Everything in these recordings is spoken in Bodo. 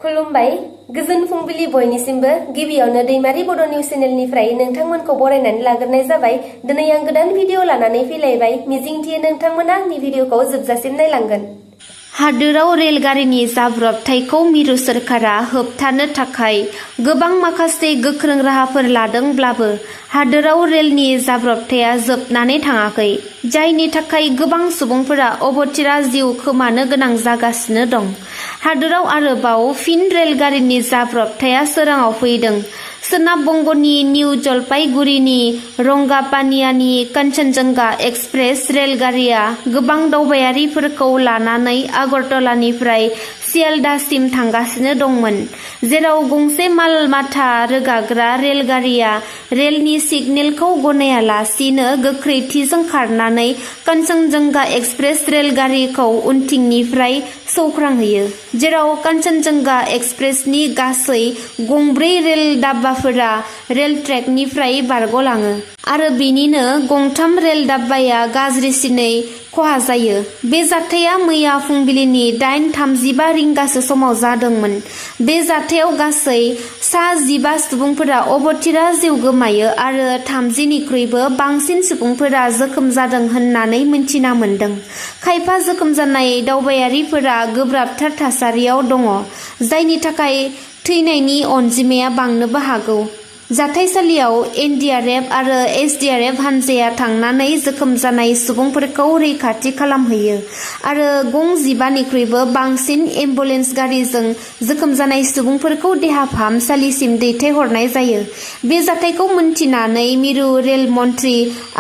खुलुमबाय गोजोन फुंबिलि बयनिसिमबो गिबियावनो दैमारि बड' निउस चेनेलनिफ्राय नोंथांमोनखौ बरायनानै लाग्रोनाय जाबाय। दिनै आं गोदान भिडिअ लानानै फैलायबाय। मिजिंथियो नोंथांमोना आंनि भिडिअखौ जोबजासिम नायलांगोन। हादोराव रेलगारिनि जाब्रबथायखौ मिरु सोरखारा होबथानो थाखाय गोबां माखासे गोख्रों राहाफोर लादोंब्लाबो हादोराव रेलनि जाब्रबथाया जोबनानै थाङाखै, जायनि थाखाय गोबां सुबुंफोरा अबथिरा जिउ खोमानो गोनां जागासिनो दं। हादोराव आरोबाव फिन रेलगारिनि जाब्रबथाया सोराङाव फैदों। सोनाब बंगनि निउ जलपाईगुड़ीनि रंगापानियानि कान्चनजंगा एक्सप्रेस रेलगारिया गोबां दावबायारिफोरखौ लानानै आगरतलानिफ्राय सियालदाहसिम थांगासिनो दंमोन, जेराव गंसे माल-माथा रोगाग्रा रेलगारिया रेलनि सिगनेलखौ गनायालासिनो गोख्रैथिजों खारनानै कान्चनजंगा एक्सप्रेस रेलगारिखौ उनथिंनिफ्राय सौख्रांहोयो, जेराव कान्चनजंगा एक्सप्रेसनि गासै गंब्रै रेल डाब्बाफोरा रेल ट्रेकनिफ्राय बारग'लाङो आरो बेनिनो गंथाम रेल डाब्बाया गाज्रिसिनै खहा जायो। बे जाथाया मैया फुंबिलिनि 8:35 रिंगासो समाव जादोंमोन। बे जाथायाव गासै सा-15 सुबुंफोरा अबथिरा जिउ गोमायो आरो 30 निख्रुइबो बांसिन सुबुंफोरा जोखोम जादों होननानै मिन्थिना मोन्दों। खायफा जोखोम जानाय दावबायारिफोरा गोब्राबथार थासारियाव दङ, जायनि थाखाय थैनायनि अनजिमाया बांनोबो हागौ। जाथायसालियाव एनडीआरएफ आरो एसडीआरएफ हानजाया थांनानै जोखोम जानाय सुबुंफोरखौ रैखाथि खालामहैयो आरो गं 15 निख्रुइबो बांसिन एम्बुलेन्स गारिजों जोखोम जानाय सुबुंफोरखौ देहा फाहामसालिसिम दैथायहरनाय जायो। बे जाथायखौ मोनथिनानै मिरु रेल मन्त्रि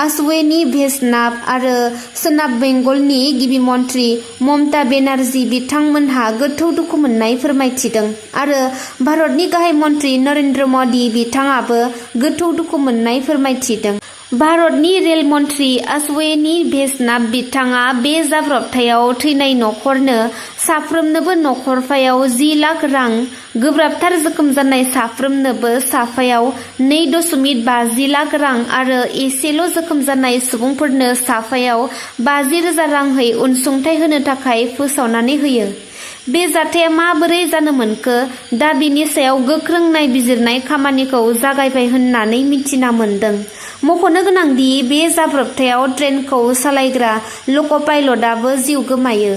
आश्विनी वैष्णव आरो सोनाब बेंगलनि गिबि मन्त्रि ममता बेनार्जी बिथांमोनहा गोथौ दुखु मोननाय फोरमायथिदों आरो भारतनि गाहाय मन्त्रि नरेन्द्र मदि बिथाङाबो गोथौ दुखु मोननाय फोरमायथिदों। भारतनि रेल मन्त्रि आश्विनी वैष्णव बिथाङा बे जाब्रबथायाव थैनाय नखरनो साफ्रोमनोबो नखरफायाव 10 लाख रां, गोब्राबथार जोखोम जानाय साफ्रोमनोबो साफायाव 2.50 लाख रां आरो एसेल' जोखोम जानाय सुबुंफोरनो साफायाव 50,000 रांहै अनसुंथाइ होनो थाखाय फोसावनानै होयो। बे जाथाया माबोरै जानो मोनखो, दा बिनि सायाव गोख्रों नायबिजिरनाय खामानिखौ जागायबाय होननानै मिथिना मोन्दों। मख'नो गोनांदि बे जाब्रबथायाव ट्रेनखौ सालायग्रा लक'-पाइलटआबो जिउ गोमायो।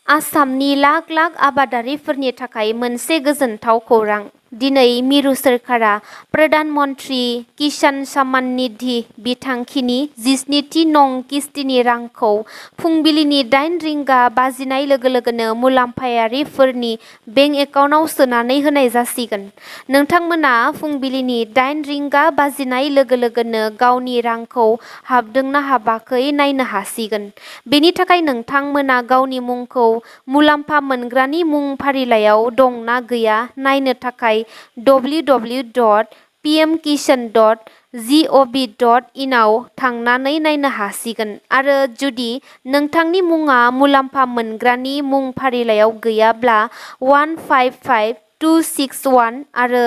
आसामनि लाख लाख आबादारिफोरनि थाखाय मोनसे गोजोनथाव खौरां। दिनै मिरु सोरखारा प्रधान मन्त्रि किसान सम्मान निधि बिथांखिनि 17थि नं किस्तिनि रांखौ फुंबिलिनि 8 रिंगा बाजिनाय लोगो लोगोनो मुलाम्फायारिफोरनि बेंक एकाउन्टआव सोनानै होनाय जासिगोन। नोंथांमोना फुंबिलिनि 8 रिंगा बाजिनाय लोगो लोगोनो गावनि रांखौ हाबदोंना हाबाखै नायनो हासिगोन। बेनि थाखाय नोंथांमोना गावनि मुंखौ मुलाम्फा मोनग्रानि मुं फारिलाइयाव दंना गैया नायनो थाखाय www.pmkisan.gov.in आव थांनानै नायनो हासिगोन आरो जुदि नोंथांनि मुङा मुलाम्फा मोनग्रानि मुं फारिलाइयाव गैयाब्ला 155261 आरो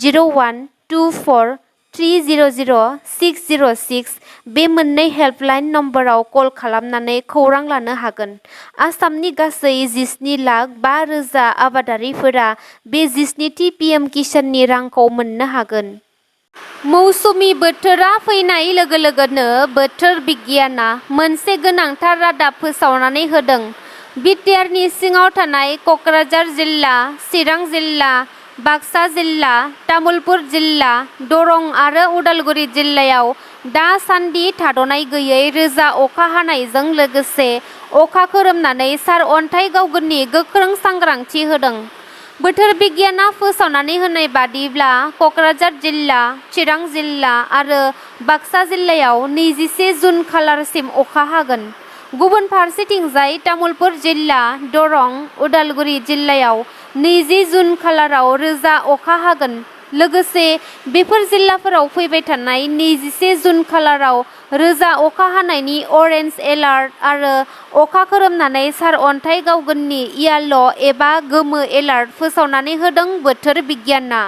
0124300606 बे मोननै हेल्पलाइन नम्बराव कल खालामनानै खौरां लानो हागोन। आसामनि गासै 17,05,000 आबादारिफोरा बे 17थि पीएम किसाननि रांखौ मोननो हागोन। मौसुमि बोथोरा फैनाय लोगो लोगोनो बोथोर बिगियाना मोनसे गोनांथार रादाब फोसावनानै होदों। बिटिआरनि सिङाव थानाय क'क्राझार जिल्ला, चिरां जिल्ला, बाक्सा जिल्ला, तामुलपुर जिल्ला, दरं आरो उदालगुरि जिल्लायाव दासान्दि थाद'नाय गैयै रोजा अखा हानायजों लोगोसे अखा खोरोमनानै सारअन्थाइ गावगोननि गोख्रों सांग्रांथि होदों। बोथोर बिगियाना फोसावनानै होनाय बादिब्ला क'क्राझार जिल्ला, चिरां जिल्ला आरो बाक्सा जिल्लायाव 21 जुन खालारसिम अखा हागोन। गुबुन फारसेथिंजाय तामुलपुर जिल्ला, दरं, उदालगुरि जिल्लायाव 20 जुन खालाराव रोजा अखा हागोन। लोगोसे बेफोर जिल्लाफोराव फैबाय थानाय 21 जुन खालाराव रोजा अखा हानायनि अरेन्ज एलार्ट आरो अखा खोरोमनानै सारअन्थाइ गावगोननि येल्ल' एबा गोमो एलार्ट फोसावनानै होदों बोथोर बिगियाना।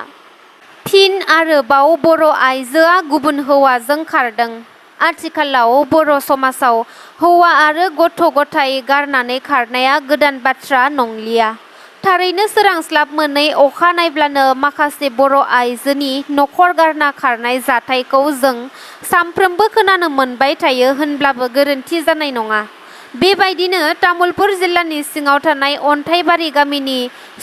फिन आरोबाव बर' आइजोआ गुबुन हौवाजों खारदों। आथिखालाव बर' समाजाव हौवा आरो गथ' गथाय गारनानै खारनाया गोदान बाथ्रा नंलिया। थारैनो सोरांस्लाब मोनै अखा नायब्लानो माखासे बर' आइजोनि नखर गारना खारनाय जाथायखौ जों सानफ्रोमबो खोनानो मोनबाय थायो होनब्लाबो गोरोन्थि जानाय नङा। बेबायदिनो तामुलपुर जिल्लानि सिङाव थानाय अन्थाइबारि गामिनि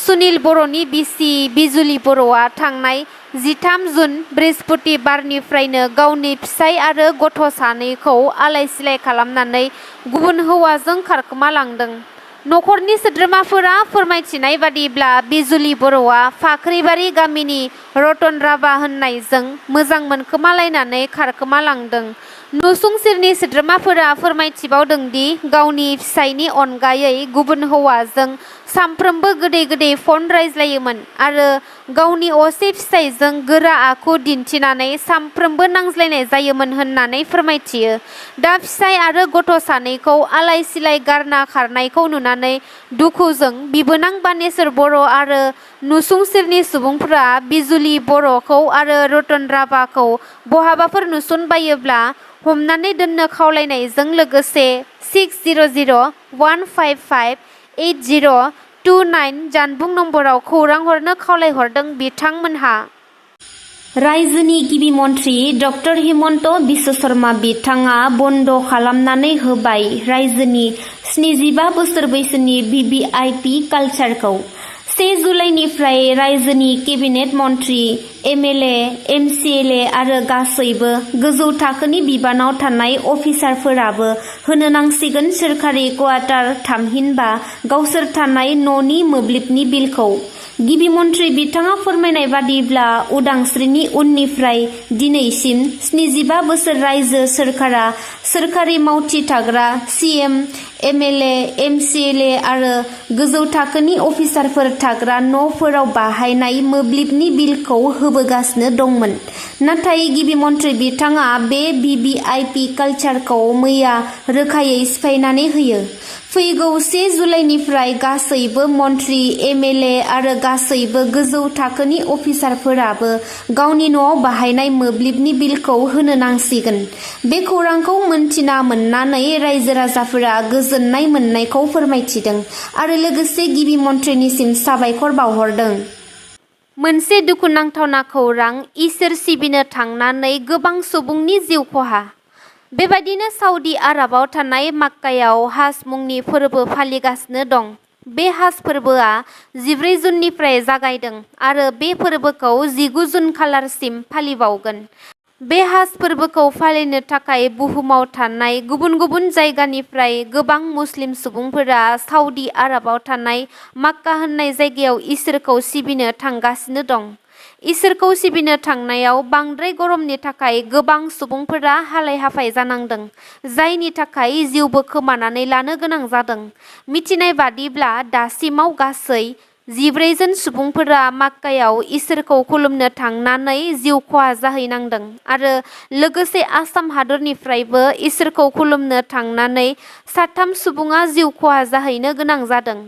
सुनिल बर'नि बिसि बिजुलि बर'आ थांनाय 13 जुन बृहस्पतिबारनिफ्रायनो गावनि फिसाय आरो गथ' सानैखौ आलाय-सिलाय खालामनानै गुबुन हौवाजों खारखोमालांदों। नखरनि सोद्रोमाफोरा फोरमायथिनाय बादिब्ला बिजुलि बर'आ फाख्रिबारि गामिनि रतन राभा होननायजों मोजां मोनखोमालायनानै खारखोमालांदों। नसुंसेनि सोद्रोमाफोरा फोरमायथिबावदोंदि गावनि फिसायनि अनगायै गुबुन हौवाजों सानफ्रोमबो गोदै फन रायज्लायोमोन आरो गावनि असे फिसायजों गोरा आखु दिन्थिनानै सानफ्रोमबो नांज्लायनाय जायोमोन होननानै फोरमायथियो। दा फिसाय आरो गथ' सानैखौ आलाय-सिलाय गारना खारनायखौ नुनानै दुखुजों बिबोनां बानेश्वर बर' आरो नसुंसेनि सुबुंफोरा बिजुलि बर'खौ आरो रतन राभाखौ बहाबाफोर नुसनबायोब्ला हमनानै दोननो खावलायनायजों लोगोसे 6001558029 जानबुं नम्बराव खौरां हरनो खावलायहरदों बिथांमोनहा। रायजोनि गिबि मन्थ्रि डक्टर हिमन्त बिश्व शर्मा बिथाङा बन्द खालामनानै होबाय रायजोनि 75 बोसोर बैसोनि भिभिआइपि कालचारखौ। 1 जुलाइनिफ्राय रायजोनि केबिनेट मन्थ्रि, MLA, MCLA आरो गासैबो गोजौ थाखोनि बिबानाव थानाय अफिसारफोराबो होनो नांसिगोन सोरखारि क्वार्टार थामहिनबा गावसोर थानाय न'नि मोब्लिबनि बिलखौ। गिबि मन्थ्रि बिथाङा फोरमायनाय बादिब्ला उदांस्रिनि उननिफ्राय दिनैसिम 75 बोसोर रायजो सोरखारा सोरखारि मावथि थाग्रा CM, MLA, MCLA आरो गोजौ थाखोनि अफिसारफोर थाग्रा न'फोराव बाहायनाय मोब्लिबनि बिलखौ होबोगासिनो दंमोन। नाथाय गिबि मन्थ्रि बिथाङा बे भिभिआइपि कालचारखौ मैया रोखायै सिफायनानै होयो। फैगौ 1 जुलाइनिफ्राय गासैबो मन्थ्रि, MLA आरो गासैबो गोजौ थाखोनि अफिसारफोराबो गावनि न'आव बाहायनाय मोब्लिबनि बिलखौ होनो नांसिगोन। बे खौरांखौ मोनथिना मोननानै रायजो राजाफोरा गोजोननाय मोननायखौ फोरमायथिदों आरो लोगोसे गिबि मन्थ्रिनिसिम साबायखर बावहरदों। मोनसे दुखुनांथावना खौरां इसोर सिबिनो थांनानै गोबां सुबुंनि जिउ खहा। बेबायदिनो सऊदी आरबआव थानाय माक्कायाव हाज मुंनि फोरबो फालिगासिनो दं। बे हाज फोरबोआ 14 जुननिफ्राय जागायदों आरो बे फोरबोखौ 19 जुन खालारसिम फालिबावगोन। बे हाज फोरबोखौ फालिनो थाखाय बुहुमाव थानाय गुबुन गुबुन जायगानिफ्राय गोबां मुस्लिम सुबुंफोरा सऊदी आरबआव थानाय माक्का होननाय जायगायाव इसोरखौ सिबिनो थांगासिनो दं। इसोरखौ सिबिनो थांनायाव बांद्राय गरमनि थाखाय गोबां सुबुंफोरा हालाय-हाफाय जानांदों, जायनि थाखाय जिउबो खोमानानै लानो गोनां जादों। मिथिनाय बादिब्ला दासिमाव गासै 14 जन सुबुंफोरा माक्कायाव इसोरखौ खुलुमनो थांनानै जिउ खहा जाहैनांदों आरो लोगोसे आसाम हादरनिफ्रायबो इसोरखौ खुलुमनो थांनानै 3 सुबुङा जिउ खहा जाहैनो गोनां जादों।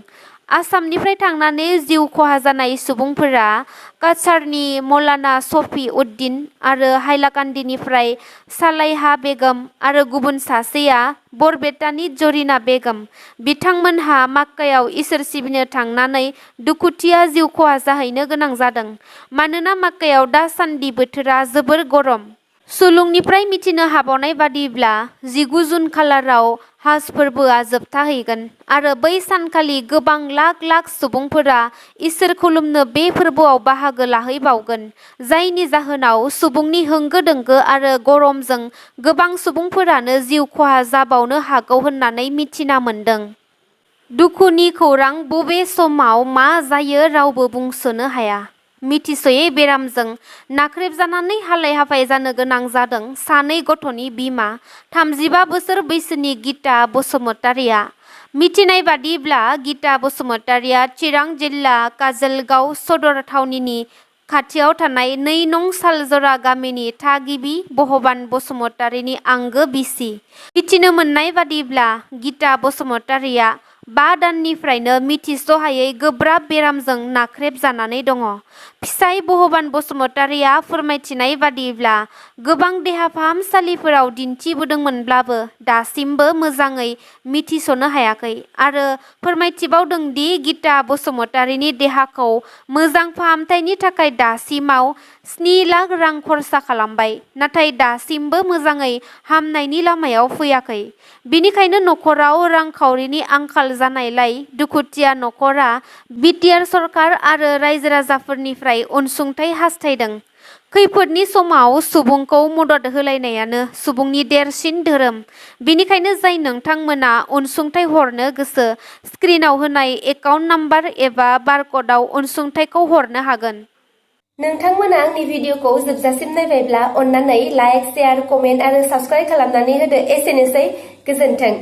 आसामनिफ्राय थांनानै जिउ खहा जानाय सुबुंफोरा काछारनि मौलाना शफी उद्दीन आरो हाइलाकान्दिनिफ्राय सालाइहा बेगम आरो गुबुन सासेया बरपेटानि जरिना बेगम। बिथांमोनहा माक्कायाव इसोर सिबिनो थांनानै दुखुथिया जिउ खहा जाहैनो गोनां जादों मानोना माक्कायाव दासान्दि बोथोरा जोबोर गरम। सुलुंनिफ्राय मिथिनो हाबावनाय बादिब्ला 19 जुन खालाराव हाज फोरबोआ जोबथाहैगोन आरो बै सानखालि गोबां लाख लाख सुबुंफोरा इसोर खुलुमनो बे फोरबोआव बाहागो लाहैबावगोन, जायनि जाहोनाव सुबुंनि होंगो-दोंगो आरो गरमजों गोबां सुबुंफोरानो जिउ खहा जाबावनो हागौ होननानै मिथिना मोनदों। दुखुनि खौरां बबे समाव मा जायो रावबो बुंस'नो हाया। मिथिस'यै बेरामजों नाख्रेबजानानै हालाय-हाफाय जानो गोनां जादों सानै गथ'नि बिमा 35 बोसोर बैसोनि गीता बसुमतारिया। मिथिनाय बादिब्ला गीता बसुमतारिया चिरां जिल्ला काजलगाव सदर थावनिनि खाथियाव थानाय 2 नं सालजरा गामिनि थागिबि भगबान बसुमतारिनि आंगो बिसि। मिथिनो मोननाय बादिब्ला गीता बसुमतारिया 5 दाननिफ्रायनो मिथिस'हायै गोब्राब बेरामजों नाख्रेबजानानै दङ। फिसाय भगबान बसुमतारीया फोरमायथिनाय बादिब्ला गोबां देहा फाहामसालिफोराव दिन्थिबोदोंमोनब्लाबो दासिमबो मोजाङै मिथिस'नो हायाखै आरो फोरमायथिबावदों दि गीता बसुमतारीनि देहाखौ मोजां फाहामथायनि थाखाय दासिमाव 7 लाख रां खरसा खालामबाय, नाथाय दासिमबो मोजाङै हामनायनि लामायाव फैयाखै। बिनिखायनो नखराव रांखावरिनि आंखाल जानायलाय दुखुथिया नखरा बिटिआर सरकार आरो रायजो राजाफोरनिफ्राय अनसुंथाइ हास्थायदों। खैफोदनि समाव सुबुंखौ मदद होलायनायानो सुबुंनि देरसिन धोरोम। बेनिखायनो जाय नोंथांमोना अनसुंथाइ हरनो गोसो, स्क्रिनाव होनाय एकाउन्ट नाम्बार एबा बारक'डआव अनसुंथाइखौ हरनो हागोन। नोंथांमोना आंनि भिडिअखौ जोबजासिम नायबायब्ला अन्नानै लाइक, शेयार, कमेन्ट आरो साबस्क्राइब खालामनानै होदो। एसेनोसै, गोजोन्थों।